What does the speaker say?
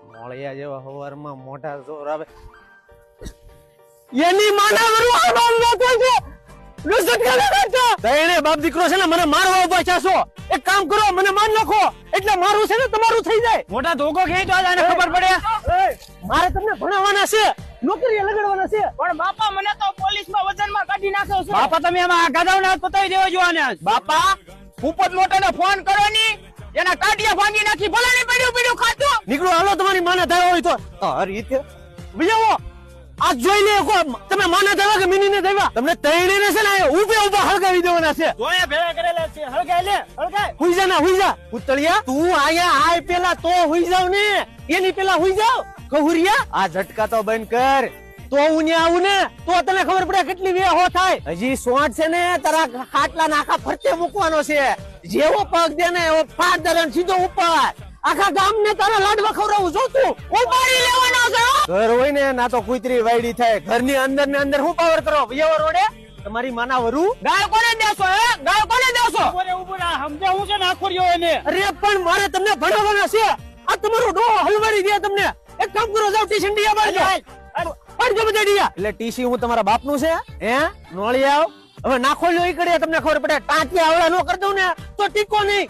મોળિયા જેવા હવારમાં મોઢા જોર આવે એની માના વરુ આ બામ નાખો છે લુસટ કાલે કરતા તઈને બાપ દીકરો છે ને મને મારવા ઉભા છો એક કામ કરો મને માર નાખો એટલે મારું છે ને તમારું થઈ જાય મોટા ધોકો ખેંચ તો આને ખબર પડે મારે તમને ભણાવવાના છે નોકરીએ લગાડવાના છે પણ બાપા મને તો પોલીસમાં વજનમાં કાઢી નાખ્યો છે. બાપા તમે આમાં ગાડાઓને હાથ પતાવી દેવો જો આને બાપા ભૂપત મોટાને ફોન કરો ની એના કાઢિયા ભાંગી નાખી ભલાની પડ્યું ખાતું. નીકળો હાલો તમારી માને થયો હોય તો આ રીતે વિજાવો આ જોઈ લે કો તમે માને થયો કે મિનીને થયા તમને તૈણીને છે ને ઊભા હળગાવી દેવાના છે જોયા ભેળા કરેલા છે હળગાય હુઈ જા ના હુઈ જા પુતળિયા તું આયા આય પેલા તો હુઈ જાવ ને એની પેલા હુઈ જાવ કહુરિયા આ ઝટકા તો બંધ કર તો હું ને આવું ને તો તને ખબર પડે કેટલી વે હો થાય હજી સોંટ છે ને તારા ખાટલા નાખા ફરતે મૂકવાનો છે જેવો પગ દે ને એવો ફાટ દરન સીધો ઉપર આખા ગામ ને તારા લાડવા ખવડાવું જોતું ઉપાડી લેવાનો છે ઘર હોય ને ના તો કુતરી વાયડી થાય ઘરની અંદર ને અંદર હું પાવર કરો વિયવો રોડે તમારી માના વરુ ગાય કોને દેશો ગાય કોને દેશો ઉભો રા સમજે હું છે નાખોરિયો એને અરે પણ મારે તમને ભણાવવાના છે આ તમારો ડો હલવાડી દે તમને એક કામ કરો જાવ ટીશન ડિયા બાળજો પડજો બધા ડિયા એટલે ટીસી હું તમારા બાપનું છે હે નોળી આવ હવે નાખો લો ઈ કડે તમને ખબર પડે ટાંટિયા આવડા નો કર દઉં ને તો ટીકો નહીં